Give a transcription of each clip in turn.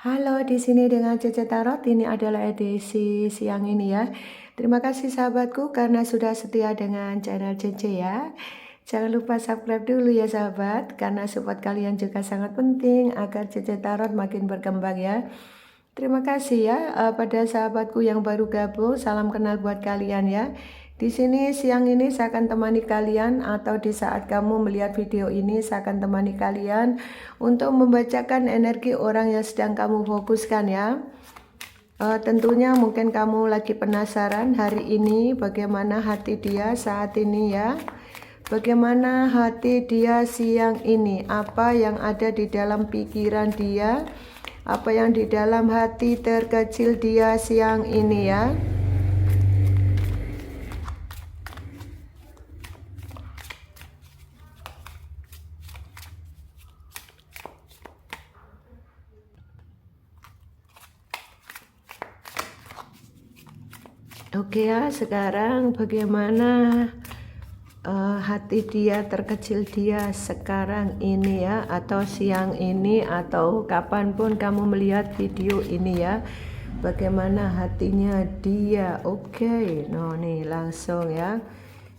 Halo, di sini dengan Cece Tarot. Ini adalah edisi siang ini ya. Terima kasih sahabatku karena sudah setia dengan channel Cece ya. Jangan lupa subscribe dulu ya sahabat, karena support kalian juga sangat penting agar Cece Tarot makin berkembang ya. Terima kasih ya pada sahabatku yang baru gabung. Salam kenal buat kalian ya. Di sini siang ini saya akan temani kalian, atau di saat kamu melihat video ini saya akan temani kalian untuk membacakan energi orang yang sedang kamu fokuskan ya. Tentunya mungkin kamu lagi penasaran hari ini bagaimana hati dia saat ini ya. Bagaimana hati dia siang ini, apa yang ada di dalam pikiran dia, apa yang di dalam hati terkecil dia siang ini ya. Oke ya, sekarang bagaimana hati dia terkecil dia sekarang ini ya, atau siang ini, atau kapanpun kamu melihat video ini ya. Bagaimana hatinya dia? Oke, no nih langsung ya.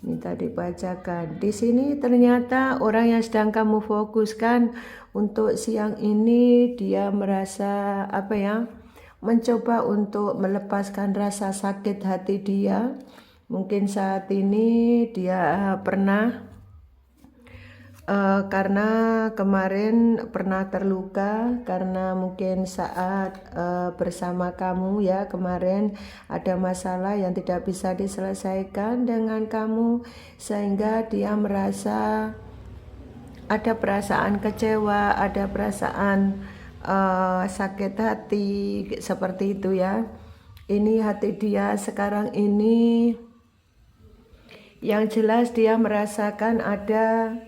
Minta dibacakan. Di sini ternyata orang yang sedang kamu fokuskan untuk siang ini dia merasa apa ya? Mencoba untuk melepaskan rasa sakit hati dia. Mungkin saat ini dia pernah karena kemarin pernah terluka, karena mungkin saat bersama kamu ya kemarin ada masalah yang tidak bisa diselesaikan dengan kamu, sehingga dia merasa ada perasaan kecewa, ada perasaan sakit hati seperti itu ya. Ini hati dia sekarang ini, yang jelas dia merasakan ada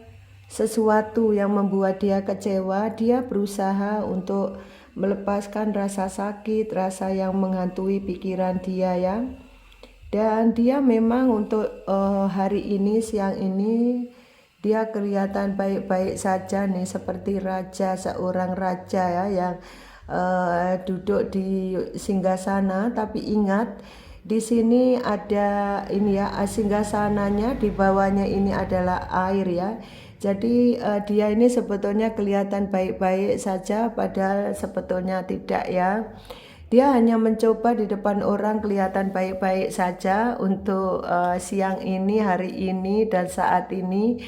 sesuatu yang membuat dia kecewa. Dia berusaha untuk melepaskan rasa sakit, rasa yang menghantui pikiran dia ya. Dan dia memang untuk hari ini, siang ini, dia kelihatan baik-baik saja nih, seperti raja, seorang raja ya yang duduk di singgasana. Tapi ingat, di sini ada ini ya, singgasananya di bawahnya ini adalah air ya. Jadi dia ini sebetulnya kelihatan baik-baik saja, padahal sebetulnya tidak ya. Dia hanya mencoba di depan orang kelihatan baik-baik saja untuk siang ini, hari ini, dan saat ini,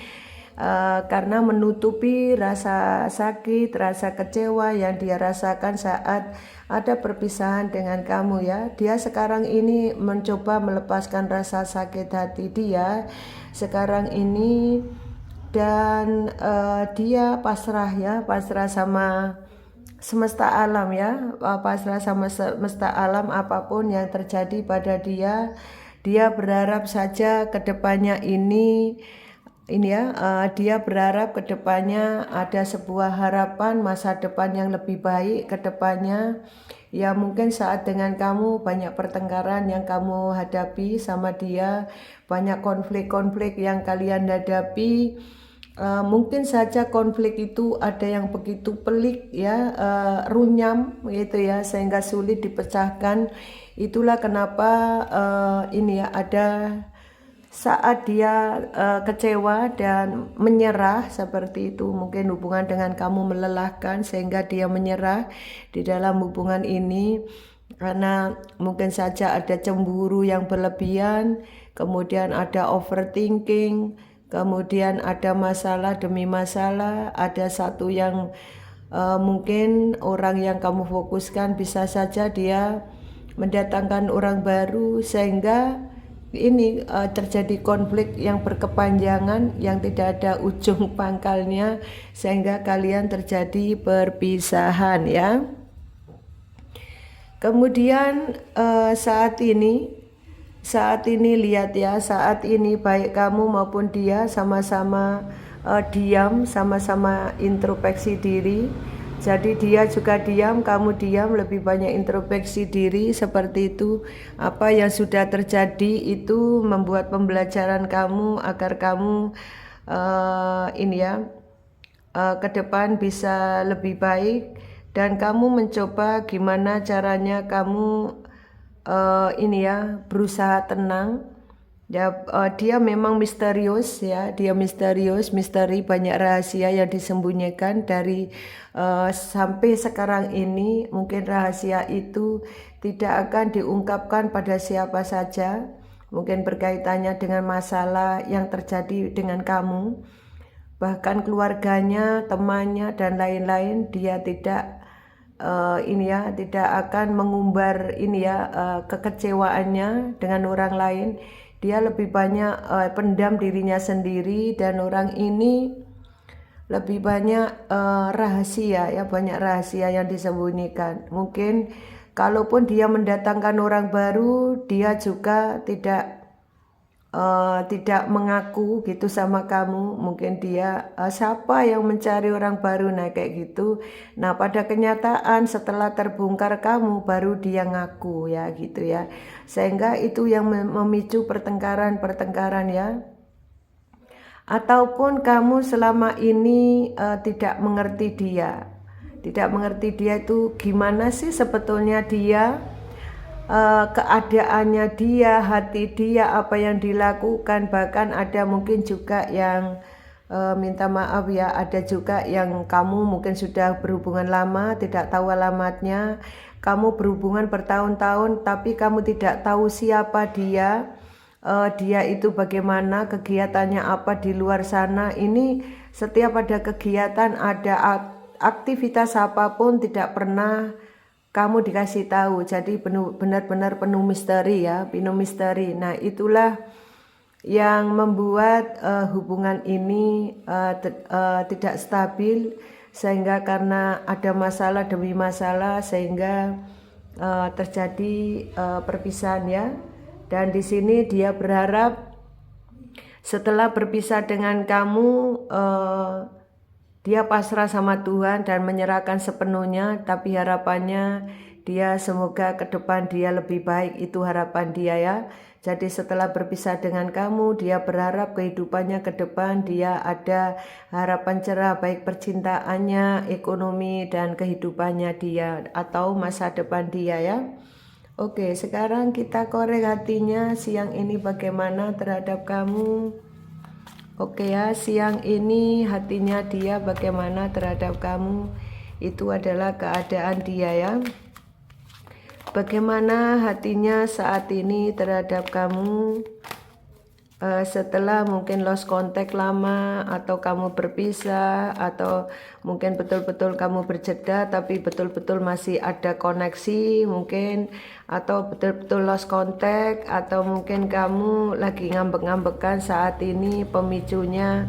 karena menutupi rasa sakit, rasa kecewa yang dia rasakan saat ada perpisahan dengan kamu ya. Dia sekarang ini mencoba melepaskan rasa sakit hati dia sekarang ini, dan dia pasrah ya, pasrah sama semesta alam ya, pasrah sama semesta alam. Apapun yang terjadi pada dia, dia berharap saja kedepannya ini ya, dia berharap kedepannya ada sebuah harapan masa depan yang lebih baik kedepannya ya. Mungkin saat dengan kamu banyak pertengkaran yang kamu hadapi sama dia, banyak konflik-konflik yang kalian hadapi. Mungkin saja konflik itu ada yang begitu pelik ya, runyam gitu ya, sehingga sulit dipecahkan. Itulah kenapa ini ya, ada saat dia kecewa dan menyerah seperti itu. Mungkin hubungan dengan kamu melelahkan sehingga dia menyerah di dalam hubungan ini, karena mungkin saja ada cemburu yang berlebihan, kemudian ada overthinking, kemudian ada masalah demi masalah, ada satu yang mungkin orang yang kamu fokuskan bisa saja dia mendatangkan orang baru, sehingga ini terjadi konflik yang berkepanjangan yang tidak ada ujung pangkalnya, sehingga kalian terjadi perpisahan ya. Kemudian saat ini lihat ya, saat ini baik kamu maupun dia sama-sama diam, sama-sama introspeksi diri. Jadi dia juga diam, kamu diam, lebih banyak introspeksi diri seperti itu. Apa yang sudah terjadi itu membuat pembelajaran kamu agar kamu ini ya, ke depan bisa lebih baik. dan kamu mencoba gimana caranya kamu berusaha tenang. Ya, dia memang misterius ya, dia misterius, misteri, banyak rahasia yang disembunyikan dari sampai sekarang ini. Mungkin rahasia itu tidak akan diungkapkan pada siapa saja, mungkin berkaitannya dengan masalah yang terjadi dengan kamu, bahkan keluarganya, temannya, dan lain-lain. Dia tidak tidak akan mengumbar kekecewaannya dengan orang lain. Dia lebih banyak pendam dirinya sendiri, dan orang ini lebih banyak rahasia ya, banyak rahasia yang disembunyikan. Mungkin kalaupun dia mendatangkan orang baru, dia juga tidak mengaku gitu sama kamu. Mungkin dia siapa yang mencari orang baru, nah kayak gitu. Nah pada kenyataan setelah terbongkar kamu, baru dia ngaku ya gitu ya. Sehingga itu yang memicu pertengkaran ya. Ataupun kamu selama ini tidak mengerti dia. Tidak mengerti dia itu gimana sih sebetulnya dia, keadaannya dia, hati dia, apa yang dilakukan. Bahkan ada mungkin juga yang minta maaf ya, ada juga yang kamu mungkin sudah berhubungan lama, tidak tahu alamatnya. Kamu berhubungan bertahun-tahun tapi kamu tidak tahu siapa dia, dia itu bagaimana, kegiatannya apa di luar sana. Ini setiap ada kegiatan, ada aktivitas apapun, tidak pernah kamu dikasih tahu. Jadi benar-benar penuh misteri ya, penuh misteri. Nah itulah yang membuat hubungan ini tidak stabil, sehingga karena ada masalah demi masalah sehingga terjadi perpisahan ya. Dan di sini dia berharap setelah berpisah dengan kamu, dia pasrah sama Tuhan dan menyerahkan sepenuhnya, tapi harapannya dia semoga ke depan dia lebih baik, itu harapan dia ya. Jadi setelah berpisah dengan kamu, dia berharap kehidupannya ke depan dia ada harapan cerah, baik percintaannya, ekonomi, dan kehidupannya dia atau masa depan dia ya. Oke, sekarang kita korek hatinya siang ini bagaimana terhadap kamu. Oke ya, siang ini hatinya dia bagaimana terhadap kamu. Itu adalah keadaan dia ya. Bagaimana hatinya saat ini terhadap kamu, setelah mungkin lost contact lama, atau kamu berpisah, atau mungkin betul-betul kamu berjeda tapi betul-betul masih ada koneksi mungkin, atau betul-betul lost contact, atau mungkin kamu lagi ngambek-ngambekan saat ini. Pemicunya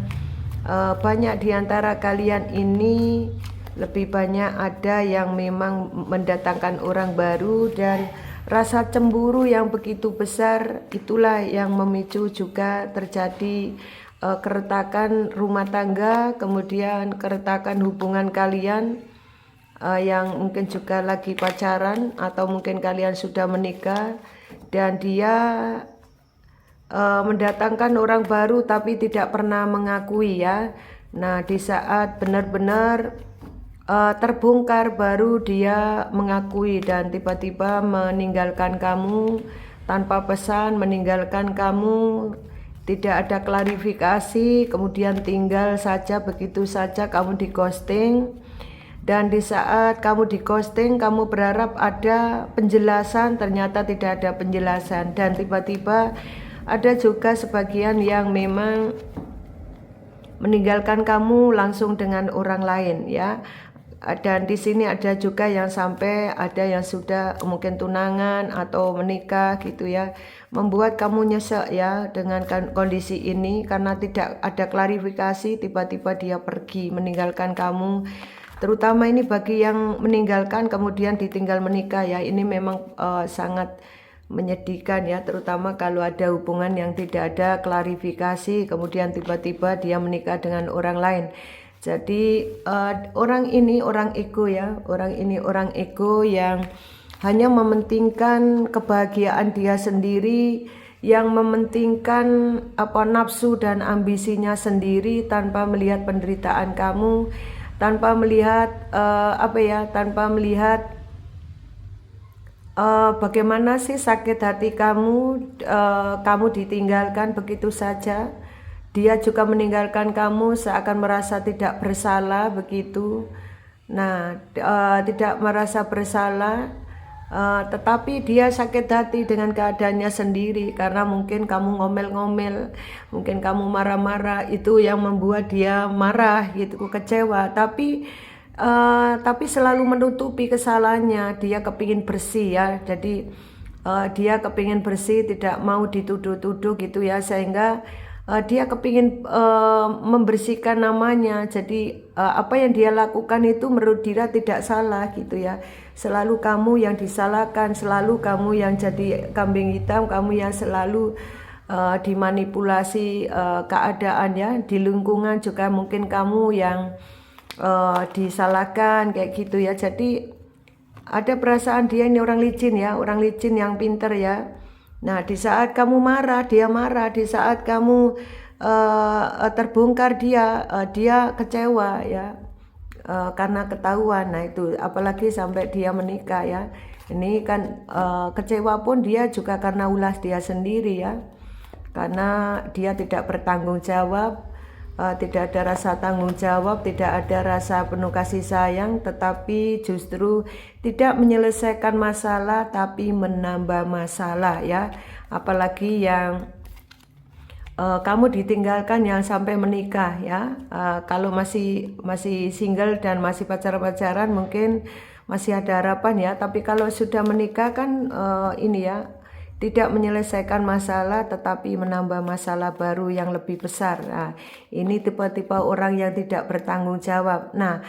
banyak diantara kalian ini lebih banyak ada yang memang mendatangkan orang baru, dan rasa cemburu yang begitu besar itulah yang memicu juga terjadi keretakan rumah tangga, kemudian keretakan hubungan kalian yang mungkin juga lagi pacaran, atau mungkin kalian sudah menikah dan dia mendatangkan orang baru tapi tidak pernah mengakui ya. Nah di saat benar-benar terbongkar baru dia mengakui, dan tiba-tiba meninggalkan kamu tanpa pesan, meninggalkan kamu, tidak ada klarifikasi, kemudian tinggal saja begitu saja, kamu di ghosting. Dan di saat kamu di ghosting, kamu berharap ada penjelasan, ternyata tidak ada penjelasan. Dan tiba-tiba ada juga sebagian yang memang meninggalkan kamu langsung dengan orang lain ya. Dan di sini ada juga yang sampai ada yang sudah mungkin tunangan atau menikah gitu ya, membuat kamu nyesek ya dengan kondisi ini karena tidak ada klarifikasi. Tiba-tiba dia pergi meninggalkan kamu, terutama ini bagi yang meninggalkan kemudian ditinggal menikah ya. Ini memang sangat menyedihkan ya, terutama kalau ada hubungan yang tidak ada klarifikasi kemudian tiba-tiba dia menikah dengan orang lain. Jadi orang ini orang ego ya, orang ini orang ego yang hanya mementingkan kebahagiaan dia sendiri, yang mementingkan nafsu dan ambisinya sendiri tanpa melihat penderitaan kamu, tanpa melihat tanpa melihat bagaimana sih sakit hati kamu, kamu ditinggalkan begitu saja. Dia juga meninggalkan kamu seakan merasa tidak bersalah begitu. Nah, tidak merasa bersalah, tetapi dia sakit hati dengan keadaannya sendiri karena mungkin kamu ngomel-ngomel, mungkin kamu marah-marah, itu yang membuat dia marah gitu, kecewa. Tapi selalu menutupi kesalahannya. Dia kepingin bersih ya, jadi dia kepingin bersih, tidak mau dituduh-tuduh gitu ya, sehingga dia kepingin membersihkan namanya. Jadi apa yang dia lakukan itu menurut dia tidak salah gitu ya. Selalu kamu yang disalahkan, selalu kamu yang jadi kambing hitam, kamu yang selalu dimanipulasi keadaan ya. Di lingkungan juga mungkin kamu yang disalahkan kayak gitu ya. Jadi ada perasaan dia ini orang licin ya, orang licin yang pinter ya. Nah, di saat kamu marah, dia marah. Di saat kamu terbongkar, dia kecewa ya, karena ketahuan. Nah itu apalagi sampai dia menikah ya. Ini kan kecewa pun dia juga karena ulas dia sendiri ya, karena dia tidak bertanggung jawab. Tidak ada rasa tanggung jawab, tidak ada rasa penuh kasih sayang, tetapi justru tidak menyelesaikan masalah tapi menambah masalah ya. Apalagi yang kamu ditinggalkan yang sampai menikah ya. Kalau masih single dan masih pacaran-pacaran mungkin masih ada harapan ya, tapi kalau sudah menikah kan ini ya, tidak menyelesaikan masalah tetapi menambah masalah baru yang lebih besar. Nah, ini tipe-tipe orang yang tidak bertanggung jawab. Nah,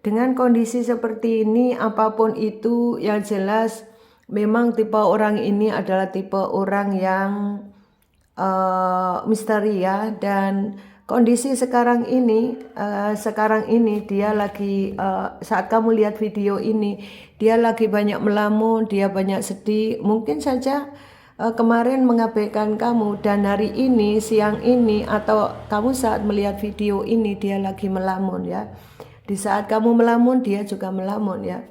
dengan kondisi seperti ini, apapun itu yang jelas memang tipe orang ini adalah tipe orang yang misteri ya. Dan kondisi sekarang ini dia lagi saat kamu lihat video ini, dia lagi banyak melamun, dia banyak sedih. Mungkin saja kemarin mengabaikan kamu, dan hari ini, siang ini, atau kamu saat melihat video ini dia lagi melamun ya. Di saat kamu melamun, dia juga melamun ya.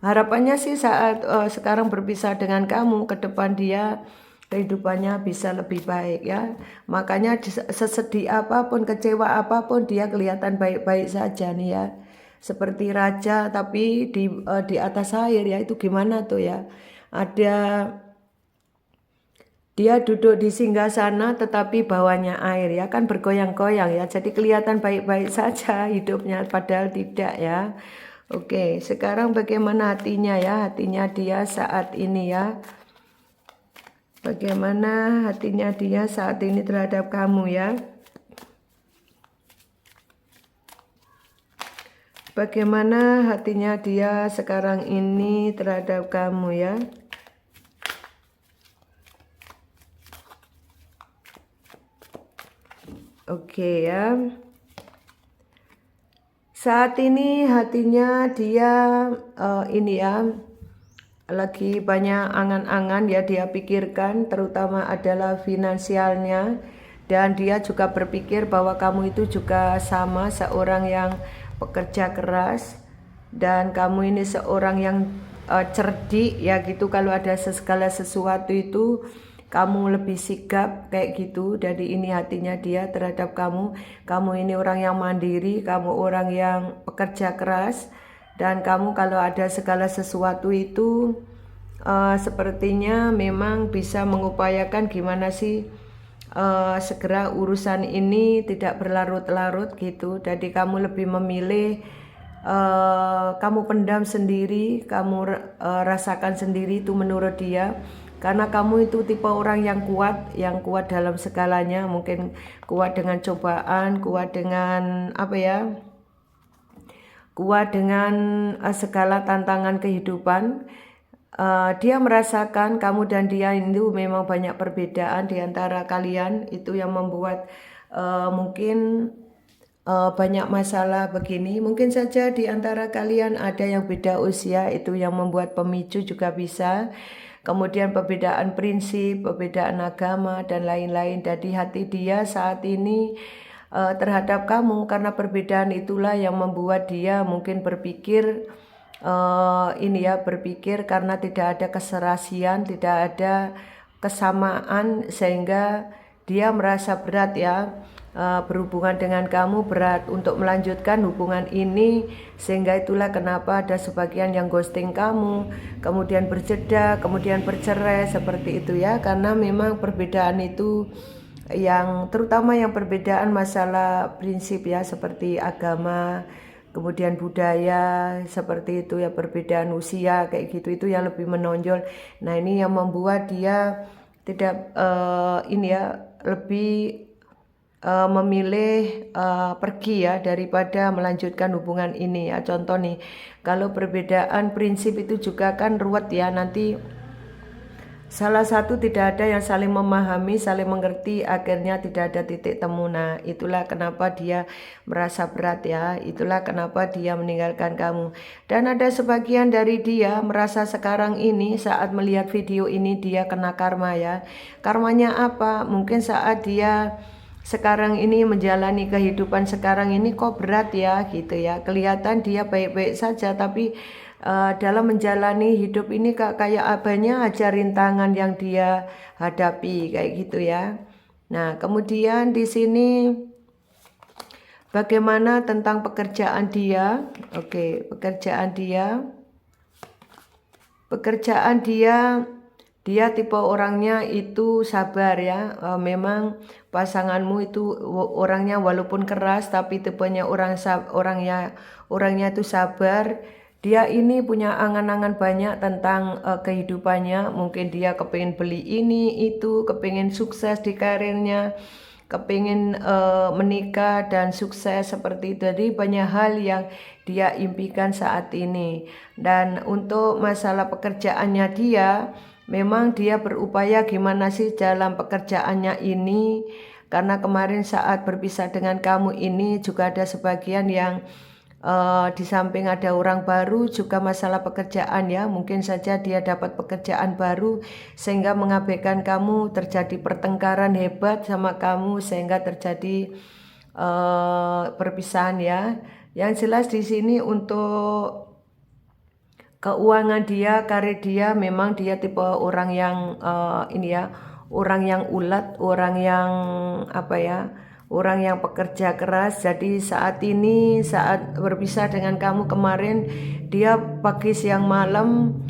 Harapannya sih saat sekarang berpisah dengan kamu, ke depan dia kehidupannya bisa lebih baik ya. Makanya sesedih apapun, kecewa apapun, dia kelihatan baik-baik saja nih ya. Seperti raja tapi di atas air ya. Itu gimana tuh ya? Dia duduk di singgasana tetapi bawahnya air ya, kan bergoyang-goyang ya. Jadi kelihatan baik-baik saja hidupnya padahal tidak ya. Oke, sekarang bagaimana hatinya ya? Hatinya dia saat ini ya. Bagaimana hatinya dia saat ini terhadap kamu ya? Bagaimana hatinya dia sekarang ini terhadap kamu ya? Oke ya. Saat ini hatinya dia ini ya, lagi banyak angan-angan ya dia pikirkan, terutama adalah finansialnya. Dan dia juga berpikir bahwa kamu itu juga sama, seorang yang pekerja keras, dan kamu ini seorang yang cerdik ya gitu. Kalau ada segala sesuatu itu kamu lebih sigap kayak gitu. Dari ini hatinya dia terhadap kamu. Kamu ini orang yang mandiri, kamu orang yang pekerja keras, dan kamu kalau ada segala sesuatu itu sepertinya memang bisa mengupayakan gimana sih segera urusan ini tidak berlarut-larut gitu. Jadi kamu lebih memilih kamu pendam sendiri, kamu rasakan sendiri itu menurut dia. Karena kamu itu tipe orang yang kuat dalam segalanya. Mungkin kuat dengan cobaan, kuat dengan kuat dengan segala tantangan kehidupan. Dia merasakan kamu dan dia itu memang banyak perbedaan di antara kalian. Itu yang membuat mungkin banyak masalah begini. Mungkin saja di antara kalian ada yang beda usia, itu yang membuat pemicu juga bisa. Kemudian perbedaan prinsip, perbedaan agama, dan lain-lain. Jadi hati dia saat ini terhadap kamu, karena perbedaan itulah yang membuat dia mungkin berpikir berpikir karena tidak ada keserasian, tidak ada kesamaan, sehingga dia merasa berat ya, berhubungan dengan kamu, berat untuk melanjutkan hubungan ini, sehingga itulah kenapa ada sebagian yang ghosting kamu, kemudian berjeda, kemudian bercerai seperti itu ya, karena memang perbedaan itu yang terutama yang perbedaan masalah prinsip ya, seperti agama, kemudian budaya, seperti itu ya, perbedaan usia kayak gitu, itu yang lebih menonjol. Nah ini yang membuat dia tidak lebih memilih pergi ya, daripada melanjutkan hubungan ini ya. Contoh nih, kalau perbedaan prinsip itu juga kan ruwet ya, nanti salah satu tidak ada yang saling memahami, saling mengerti, akhirnya tidak ada titik temu. Nah itulah kenapa dia merasa berat ya, itulah kenapa dia meninggalkan kamu. Dan ada sebagian dari dia merasa sekarang ini saat melihat video ini dia kena karma ya. Karmanya apa? Mungkin saat dia sekarang ini menjalani kehidupan sekarang ini kok berat ya gitu ya. Kelihatan dia baik-baik saja, tapi dalam menjalani hidup ini kayak abahnya aja rintangan yang dia hadapi kayak gitu ya. Nah kemudian di sini bagaimana tentang pekerjaan dia? Oke, pekerjaan dia tipe orangnya itu sabar ya. Memang pasanganmu itu orangnya walaupun keras, tapi tipenya orangnya itu sabar. Dia ini punya angan-angan banyak tentang kehidupannya. Mungkin dia kepingin beli ini itu, kepingin sukses di karirnya, kepingin menikah dan sukses seperti itu. Jadi banyak hal yang dia impikan saat ini. Dan untuk masalah pekerjaannya dia, memang dia berupaya gimana sih dalam pekerjaannya ini. Karena kemarin saat berpisah dengan kamu ini juga ada sebagian yang di samping ada orang baru juga masalah pekerjaan ya, mungkin saja dia dapat pekerjaan baru sehingga mengabaikan kamu, terjadi pertengkaran hebat sama kamu sehingga terjadi perpisahan ya. Yang jelas di sini untuk keuangan dia, karir dia, memang dia tipe orang yang orang yang ulet, orang yang orang yang pekerja keras. Jadi saat ini, saat berpisah dengan kamu kemarin, dia pagi siang malam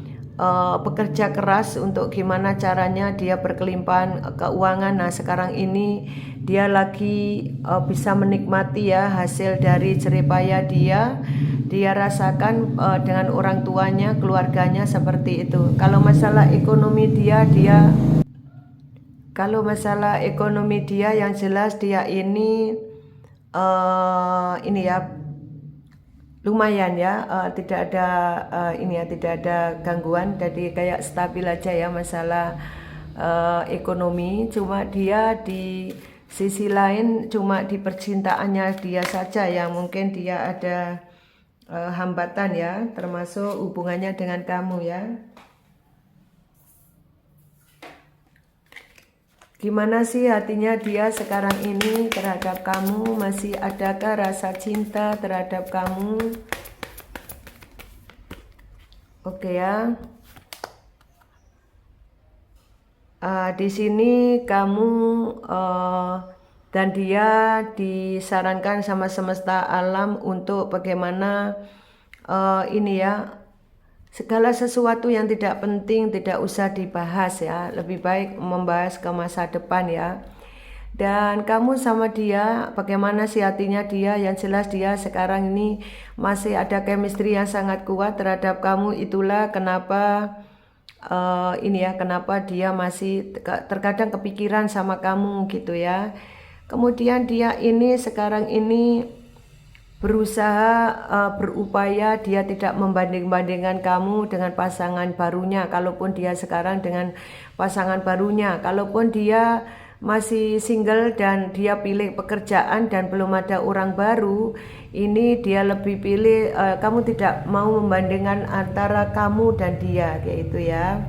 bekerja keras untuk gimana caranya dia berkelimpahan keuangan. Nah sekarang ini dia lagi bisa menikmati ya hasil dari jeripaya dia rasakan dengan orang tuanya, keluarganya seperti itu. Kalau masalah ekonomi dia yang jelas dia ini lumayan ya, tidak ada tidak ada gangguan, jadi kayak stabil aja ya masalah ekonomi. Cuma dia di sisi lain, cuma di percintaannya dia saja yang mungkin dia ada hambatan ya, termasuk hubungannya dengan kamu ya. Gimana sih hatinya dia sekarang ini terhadap kamu? Masih adakah rasa cinta terhadap kamu? Oke ya. Di sini kamu dan dia disarankan sama semesta alam untuk bagaimana segala sesuatu yang tidak penting tidak usah dibahas ya, lebih baik membahas ke masa depan ya. Dan kamu sama dia, bagaimana sih hatinya dia? Yang jelas dia sekarang ini masih ada chemistry yang sangat kuat terhadap kamu. Itulah kenapa kenapa dia masih terkadang kepikiran sama kamu gitu ya. Kemudian dia ini sekarang ini berusaha berupaya dia tidak membanding-bandingkan kamu dengan pasangan barunya. Kalaupun dia sekarang dengan pasangan barunya, kalaupun dia masih single dan dia pilih pekerjaan dan belum ada orang baru, ini dia lebih pilih kamu tidak mau membandingkan antara kamu dan dia kayak itu ya.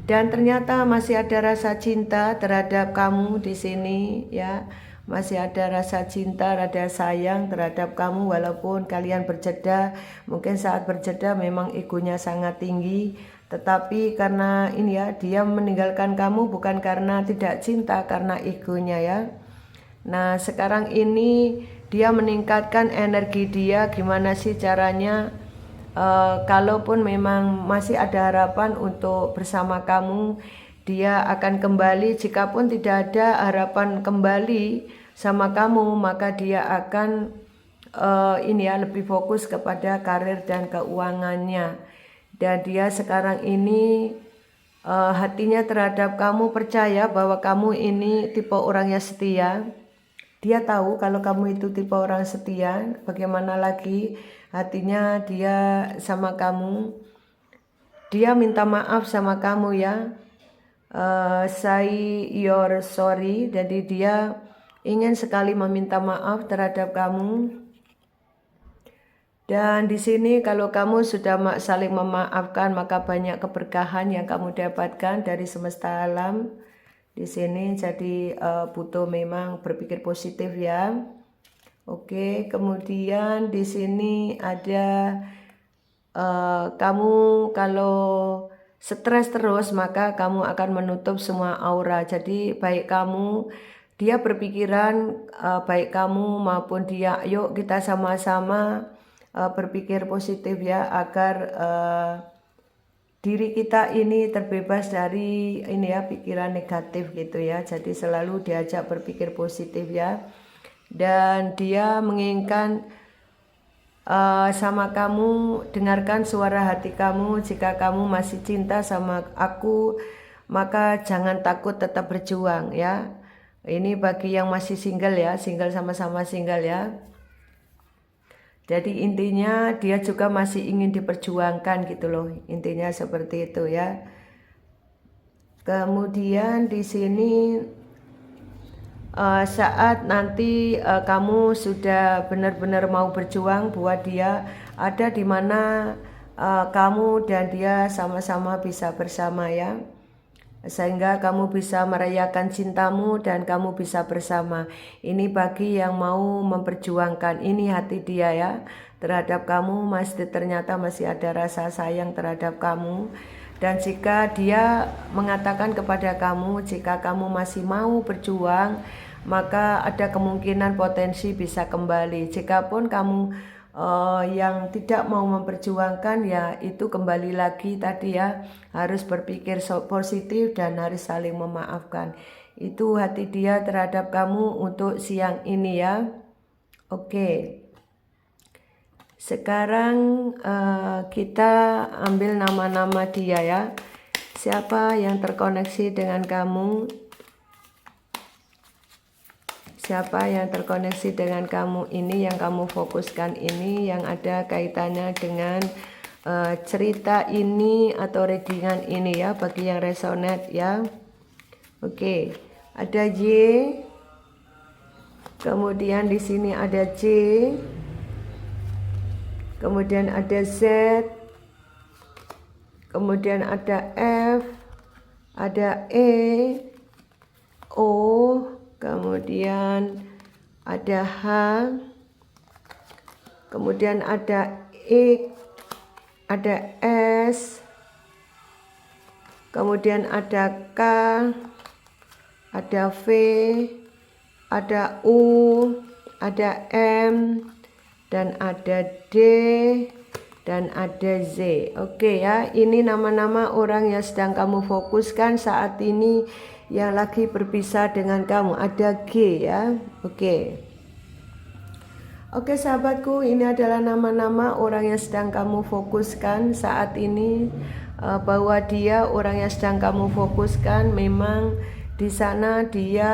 Dan ternyata masih ada rasa cinta terhadap kamu di sini ya. masih ada rasa cinta, ada sayang terhadap kamu walaupun kalian berjeda. Mungkin saat berjeda memang egonya sangat tinggi, tetapi karena ini ya, dia meninggalkan kamu bukan karena tidak cinta, karena egonya ya. Nah sekarang ini dia meningkatkan energi dia. Gimana sih caranya? Kalaupun memang masih ada harapan untuk bersama kamu, dia akan kembali. Jikapun tidak ada harapan kembali sama kamu, maka dia akan ini ya, lebih fokus kepada karir dan keuangannya. Dan dia sekarang ini hatinya terhadap kamu, percaya bahwa kamu ini tipe orang yang setia. Dia tahu kalau kamu itu tipe orang setia. Bagaimana lagi hatinya dia sama kamu. Dia minta maaf sama kamu ya. Say your sorry. Jadi dia ingin sekali meminta maaf terhadap kamu. Dan di sini kalau kamu sudah saling memaafkan, maka banyak keberkahan yang kamu dapatkan dari semesta alam. Di sini jadi butuh memang berpikir positif ya. Oke, kemudian di sini ada kamu kalau stres terus maka kamu akan menutup semua aura. Jadi baik kamu, dia berpikiran baik kamu maupun dia, yuk kita sama-sama berpikir positif ya, agar diri kita ini terbebas dari ini ya, pikiran negatif gitu ya. Jadi selalu diajak berpikir positif ya. Dan dia menginginkan sama kamu, dengarkan suara hati kamu. Jika kamu masih cinta sama aku, maka jangan takut, tetap berjuang ya. Ini bagi yang masih single ya, single sama-sama single ya. Jadi intinya dia juga masih ingin diperjuangkan gitu loh. Intinya seperti itu ya. Kemudian di sini saat nanti kamu sudah benar-benar mau berjuang buat dia, ada di mana kamu dan dia sama-sama bisa bersama ya. Sehingga kamu bisa merayakan cintamu dan kamu bisa bersama. Ini bagi yang mau memperjuangkan, ini hati dia ya terhadap kamu, ternyata masih ada rasa sayang terhadap kamu. Dan jika dia mengatakan kepada kamu, jika kamu masih mau berjuang, maka ada kemungkinan potensi bisa kembali. Jikapun kamu yang tidak mau memperjuangkan, ya itu kembali lagi tadi ya, harus berpikir positif dan harus saling memaafkan. Itu hati dia terhadap kamu untuk siang ini ya. Oke. Sekarang kita ambil nama-nama dia ya. Siapa yang terkoneksi dengan kamu? Siapa yang terkoneksi dengan kamu ini, yang kamu fokuskan ini, yang ada kaitannya dengan cerita ini atau readingan ini ya, bagi yang resonate ya. Oke, ada Y, kemudian di sini ada J, kemudian ada Z, kemudian ada F, ada E, O, kemudian ada H, kemudian ada I, ada S, kemudian ada K, ada V, ada U, ada M, dan ada D, dan ada Z. Oke ya, ini nama-nama orang yang sedang kamu fokuskan saat ini, yang lagi berpisah dengan kamu. Ada G ya. Oke sahabatku, ini adalah nama-nama orang yang sedang kamu fokuskan saat ini, bahwa dia orang yang sedang kamu fokuskan. Memang di sana dia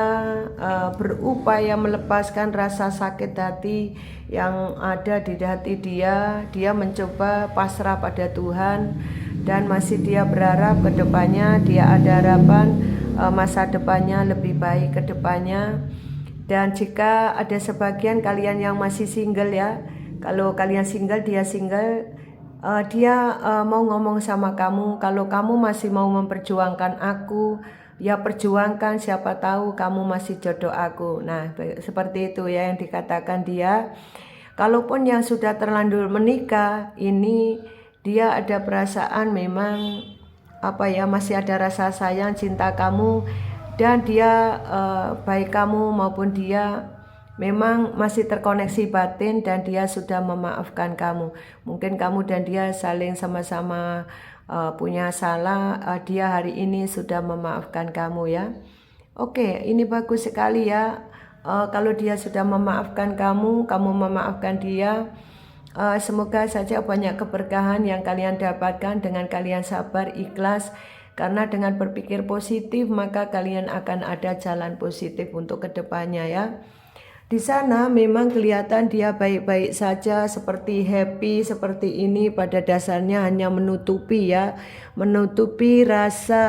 berupaya melepaskan rasa sakit hati yang ada di hati dia. Dia mencoba pasrah pada Tuhan dan masih dia berharap ke depannya dia ada harapan, masa depannya lebih baik ke depannya. Dan jika ada sebagian kalian yang masih single ya, kalau kalian single, dia single, dia mau ngomong sama kamu, kalau kamu masih mau memperjuangkan aku, ya perjuangkan, siapa tahu kamu masih jodoh aku. Nah, seperti itu ya yang dikatakan dia. Kalaupun yang sudah terlanjur menikah, ini dia ada perasaan memang masih ada rasa sayang, cinta kamu, dan dia baik kamu maupun dia memang masih terkoneksi batin dan dia sudah memaafkan kamu. Mungkin kamu dan dia saling sama-sama punya salah, dia hari ini sudah memaafkan kamu ya. Oke, ini bagus sekali ya. Kalau dia sudah memaafkan kamu, kamu memaafkan dia. Semoga saja banyak keberkahan yang kalian dapatkan dengan kalian sabar, ikhlas. Karena dengan berpikir positif maka kalian akan ada jalan positif untuk kedepannya ya. Di sana memang kelihatan dia baik-baik saja, seperti happy seperti ini, pada dasarnya hanya menutupi rasa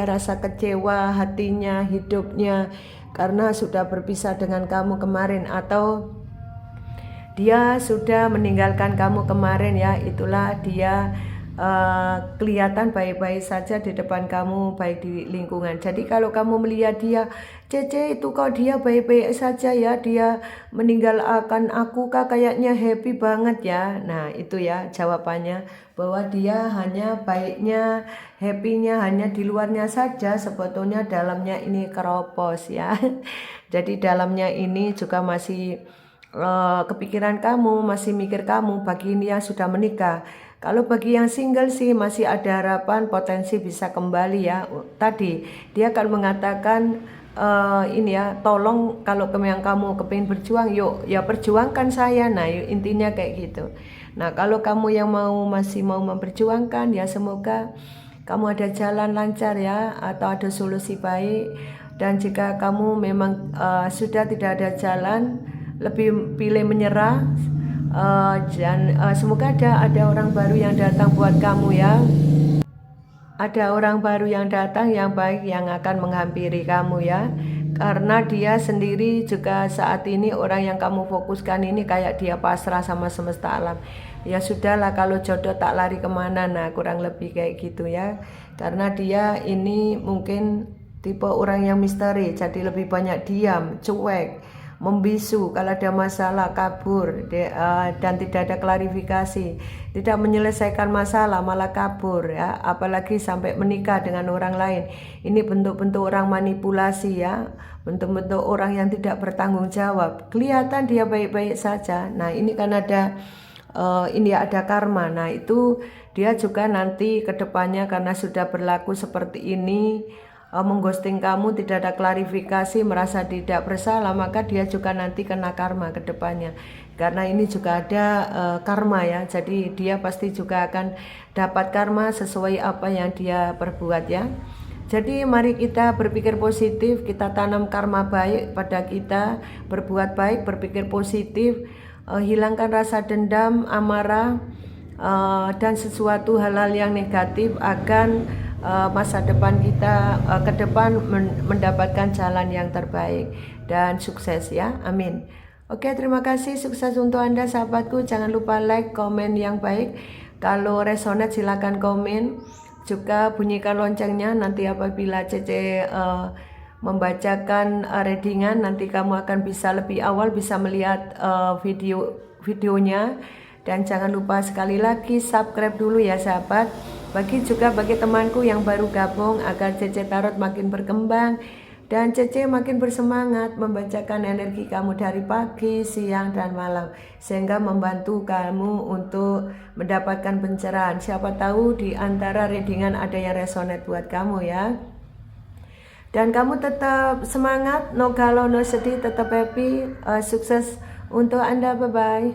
rasa kecewa hatinya, hidupnya karena sudah berpisah dengan kamu kemarin, atau dia sudah meninggalkan kamu kemarin ya. Itulah dia kelihatan baik-baik saja di depan kamu, baik di lingkungan. Jadi kalau kamu melihat dia, Cece itu kok dia baik-baik saja ya, dia meninggalkan aku kak, kayaknya happy banget ya. Nah itu ya jawabannya, bahwa dia hanya baiknya, happy-nya hanya di luarnya saja, sebetulnya dalamnya ini keropos ya. Jadi dalamnya ini juga masih kepikiran kamu, masih mikir kamu bagi ini yang sudah menikah. Kalau bagi yang single sih masih ada harapan, potensi bisa kembali ya. Tadi dia akan mengatakan tolong kalau yang kamu kepingin berjuang, yuk ya perjuangkan saya. Nah intinya kayak gitu. Nah kalau kamu yang masih mau memperjuangkan ya, semoga kamu ada jalan lancar ya, atau ada solusi baik. Dan jika kamu memang sudah tidak ada jalan, lebih pilih menyerah. Dan semoga ada orang baru yang datang buat kamu ya. Ada orang baru yang datang yang baik, yang akan menghampiri kamu ya. Karena dia sendiri juga saat ini orang yang kamu fokuskan ini kayak dia pasrah sama semesta alam. Ya sudahlah, kalau jodoh tak lari kemana. Nah kurang lebih kayak gitu ya. Karena dia ini mungkin tipe orang yang misteri, jadi lebih banyak diam, cuek, membisu, kalau ada masalah kabur, dan tidak ada klarifikasi, tidak menyelesaikan masalah malah kabur ya, apalagi sampai menikah dengan orang lain. Ini bentuk-bentuk orang manipulasi ya, bentuk-bentuk orang yang tidak bertanggung jawab. Kelihatan dia baik-baik saja. Nah ini kan ada ada karma. Nah itu dia juga nanti kedepannya karena sudah berlaku seperti ini, mengghosting kamu, tidak ada klarifikasi, merasa tidak bersalah, maka dia juga nanti kena karma ke depannya. Karena ini juga ada karma ya, jadi dia pasti juga akan dapat karma sesuai apa yang dia perbuat ya. Jadi mari kita berpikir positif, kita tanam karma baik pada kita, berbuat baik, berpikir positif, hilangkan rasa dendam, amarah, dan sesuatu hal-hal yang negatif, akan masa depan kita ke depan mendapatkan jalan yang terbaik dan sukses ya, amin. Oke, terima kasih, sukses untuk Anda sahabatku. Jangan lupa like, komen yang baik. Kalau resonate silakan komen, juga bunyikan loncengnya. Nanti apabila Cece membacakan readingan, nanti kamu akan bisa lebih awal bisa melihat videonya. Dan jangan lupa sekali lagi subscribe dulu ya sahabat. Bagi temanku yang baru gabung, agar Cece Tarot makin berkembang dan Cece makin bersemangat membacakan energi kamu dari pagi, siang, dan malam, sehingga membantu kamu untuk mendapatkan pencerahan. Siapa tahu di antara readingan ada yang resonate buat kamu ya. Dan kamu tetap semangat, no galau, no sedih, tetap happy. Sukses untuk Anda, bye-bye.